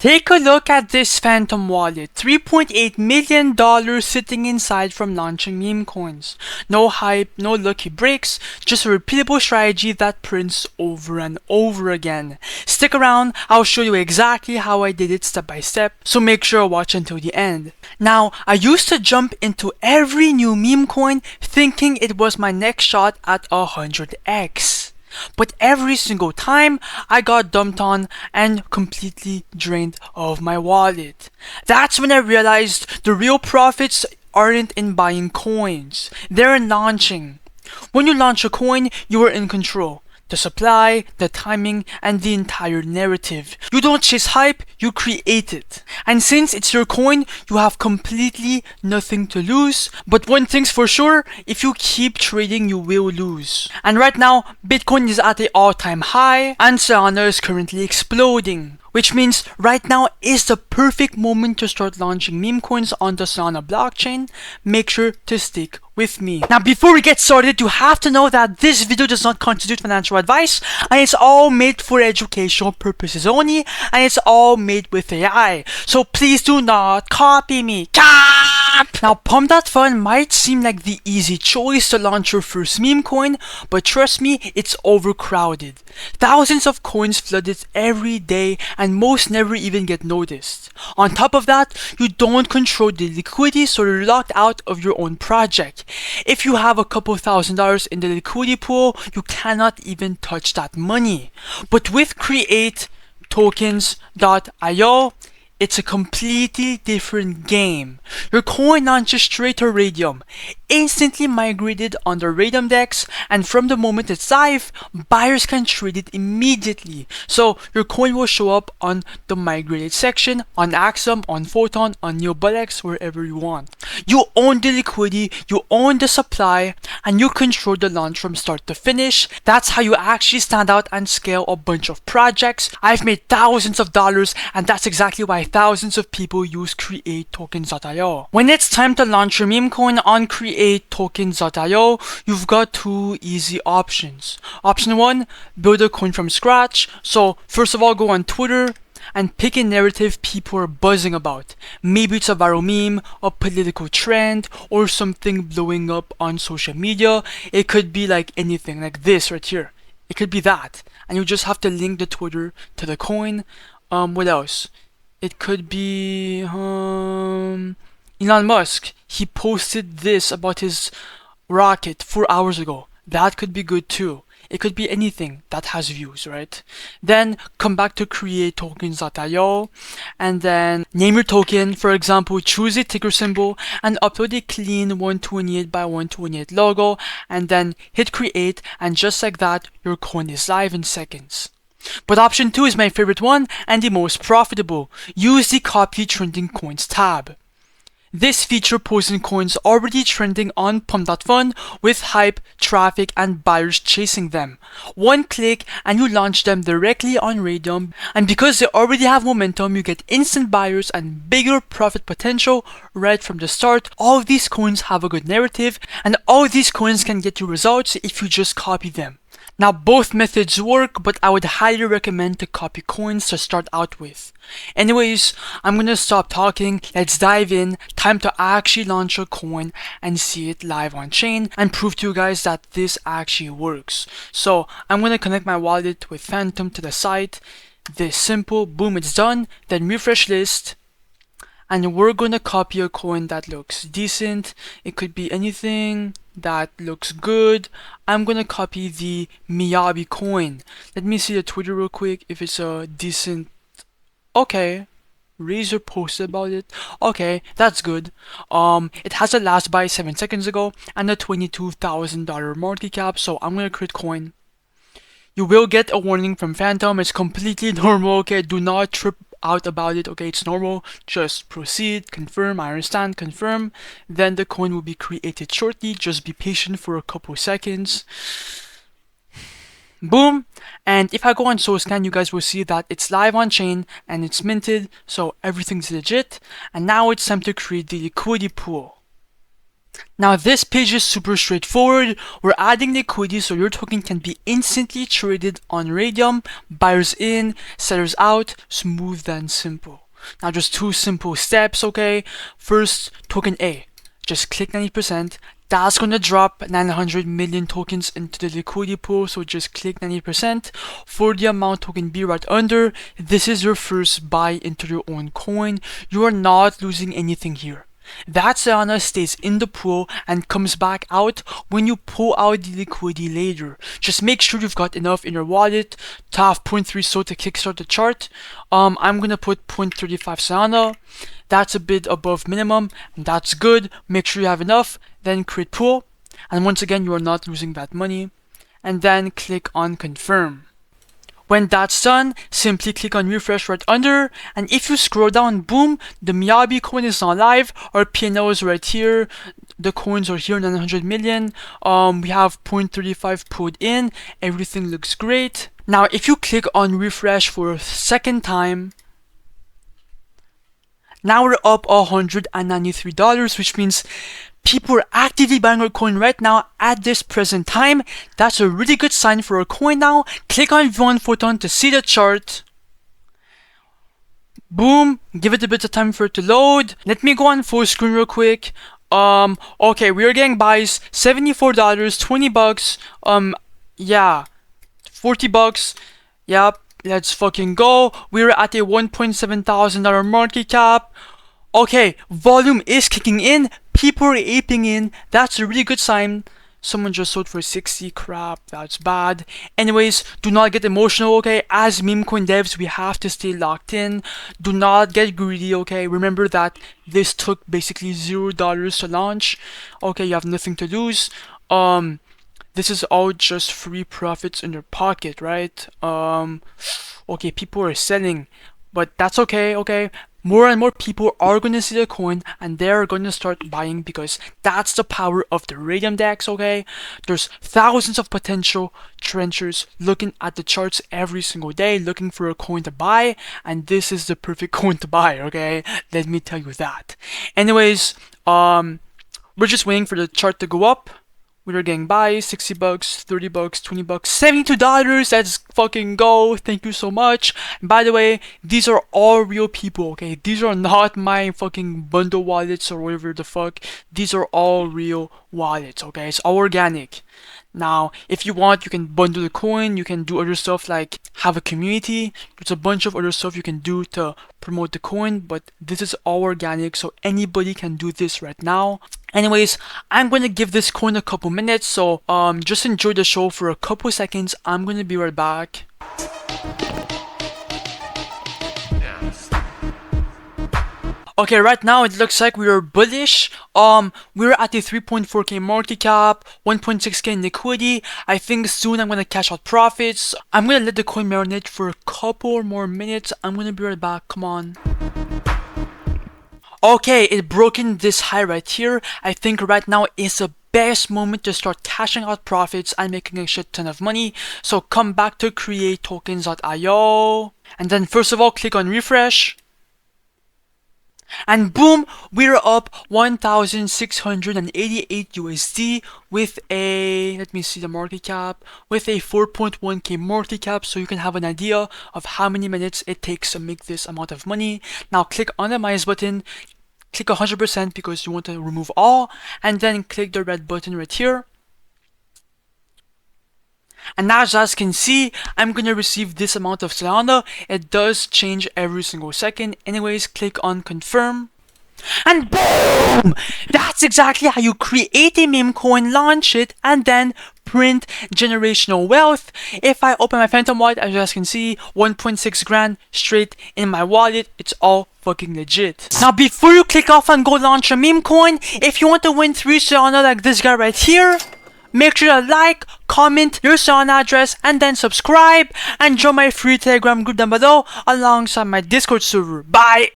Take a look at this phantom wallet, $3.8 million sitting inside from launching meme coins. No hype, no lucky breaks, just a repeatable strategy that prints over and over again. Stick around, I'll show you exactly how I did it step by step, so make sure to watch until the end. Now, I used to jump into every new meme coin thinking it was my next shot at 100x. But every single time, I got dumped on and completely drained of my wallet. That's when I realized the real profits aren't in buying coins, they're in launching. When you launch a coin, you are in control. The supply, the timing, and the entire narrative. You don't chase hype, you create it. And since it's your coin, you have completely nothing to lose. But one thing's for sure, if you keep trading, you will lose. And right now, Bitcoin is at an all-time high, and Solana is currently exploding. Which means right now is the perfect moment to start launching meme coins on the Solana blockchain. Make sure to stick with me. Now before we get started, you have to know that this video does not constitute financial advice, and it's all made for educational purposes only, and it's all made with AI. So please do not copy me. Now Pump.Fun might seem like the easy choice to launch your first meme coin, but trust me, it's overcrowded. Thousands of coins flooded every day, and most never even get noticed. On top of that, you don't control the liquidity, so you're locked out of your own project. If you have a couple $1,000s in the liquidity pool, you cannot even touch that money. But with create token..Learn, it's a completely different game. Your coin launches straight to Radium, instantly migrated on the Radium DEX, and from the moment it's live, buyers can trade it immediately. So your coin will show up on the migrated section, on Axiom, on Photon, on NeoBullX, wherever you want. You own the liquidity, you own the supply, and you control the launch from start to finish. That's how you actually stand out and scale a bunch of projects. I've made thousands of dollars, and that's exactly why thousands of people use create tokens.io. When it's time to launch your meme coin on create tokens.io, you've got two easy options. Option 1, build a coin from scratch. So first of all, go on Twitter and pick a narrative people are buzzing about. Maybe it's a viral meme, a political trend, or something blowing up on social media. It could be like anything, like this right here. It could be that. And you just have to link the Twitter to the coin. What else? It could be Elon Musk. He posted this about his rocket 4 hours ago. That could be good too. It could be anything that has views, right? Then come back to create tokens.io and then name your token. For example, choose a ticker symbol and upload a clean 128 by 128 logo, and then hit create, and just like that, your coin is live in seconds. But option 2 is my favorite one and the most profitable. Use the copy trending coins tab. This feature posts in coins already trending on Pump.Fun with hype, traffic, and buyers chasing them. One click and you launch them directly on Radium, and because they already have momentum, you get instant buyers and bigger profit potential right from the start. All of these coins have a good narrative, and all of these coins can get you results if you just copy them. Now both methods work, but I would highly recommend to copy coins to start out with. Anyways, I'm gonna stop talking, let's dive in. Time to actually launch a coin and see it live on chain and prove to you guys that this actually works. So I'm gonna connect my wallet with Phantom to the site. This simple, boom, it's done. Then refresh list. And we're gonna copy a coin that looks decent. It could be anything that looks good. I'm gonna copy the Miyabi coin. Let me see the Twitter real quick if it's a decent. Okay, Razor posted about it. Okay, that's good. It has a last buy 7 seconds ago and a $22,000 market cap. So I'm gonna create coin. You will get a warning from Phantom. It's completely normal. Okay, do not trip out about it. Okay, it's normal. Just proceed, confirm, I understand, confirm. Then the coin will be created shortly. Just be patient for a couple seconds. Boom. And if I go on SoScan, you guys will see that it's live on chain and it's minted, so everything's legit. And now it's time to create the liquidity pool. Now this page is super straightforward. We're adding liquidity so your token can be instantly traded on Radium. Buyers in, sellers out, smooth and simple. Now just two simple steps, okay? First, token A. Just click 90%. That's gonna drop 900 million tokens into the liquidity pool, so just click 90%. For the amount token B right under, this is your first buy into your own coin. You are not losing anything here. That Solana stays in the pool and comes back out when you pull out the liquidity later. Just make sure you've got enough in your wallet to have 0.3 SO to kickstart the chart. I'm gonna put 0.35 Solana. That's a bit above minimum, and that's good. Make sure you have enough, then create pool. And once again, you are not losing that money. And then click on confirm. When that's done, simply click on refresh right under, and if you scroll down, boom, the Miyabi coin is now live. Our P&L is right here. The coins are here, 900 million. We have 0.35 pulled in. Everything looks great. Now, if you click on refresh for a second time, now we're up $193, which means people are actively buying our coin right now at this present time. That's a really good sign for our coin now. Click on view on photon to see the chart. Boom, give it a bit of time for it to load. Let me go on full screen real quick. Okay, we are getting buys, $74, 20 bucks. Yeah, 40 bucks. Yep, let's fucking go. We're at a $1.7 thousand market cap. Okay, volume is kicking in. People are aping in. That's a really good sign. Someone just sold for 60. Crap, that's bad. Anyways, do not get emotional, okay? As meme coin devs, we have to stay locked in. Do not get greedy, okay? Remember that this took basically $0 to launch. Okay, you have nothing to lose. This is all just free profits in your pocket, right? Okay, people are selling, but that's okay, okay? More and more people are going to see the coin and they're going to start buying because that's the power of the Radium DEX, okay? There's thousands of potential trenchers looking at the charts every single day looking for a coin to buy, and this is the perfect coin to buy, okay? Let me tell you that. Anyways, we're just waiting for the chart to go up. We are getting buys, 60 bucks, 30 bucks, 20 bucks, $72. Let's fucking go. Thank you so much. And by the way, these are all real people, okay? These are not my fucking bundle wallets or whatever the fuck. These are all real wallets, okay? It's all organic. Now, if you want, you can bundle the coin, you can do other stuff like have a community. There's a bunch of other stuff you can do to promote the coin, but this is all organic, so anybody can do this right now. Anyways, I'm going to give this coin a couple minutes, so just enjoy the show for a couple seconds. I'm going to be right back. Okay, right now it looks like we are bullish. We're at a 3.4k market cap, 1.6k in liquidity. I think soon I'm gonna cash out profits. I'm gonna let the coin marinate for a couple more minutes. I'm gonna be right back. Come on. Okay, it broken this high right here. I think right now is the best moment to start cashing out profits and making a shit ton of money. So come back to create tokens.io, and then first of all click on refresh. And boom, we're up 1,688 USD with a, let me see the market cap, with a 4.1k market cap, so you can have an idea of how many minutes it takes to make this amount of money. Now click on the minus button, click 100% because you want to remove all, and then click the red button right here. And now, as you guys can see, I'm gonna receive this amount of Solana. It does change every single second. Anyways, click on confirm. And boom! That's exactly how you create a meme coin, launch it, and then print generational wealth. If I open my Phantom wallet, as you guys can see, 1.6 grand straight in my wallet. It's all fucking legit. Now, before you click off and go launch a meme coin, if you want to win 3 Solana like this guy right here, make sure to like, comment your Solana address, and then subscribe, and join my free Telegram group down below alongside my Discord server. Bye!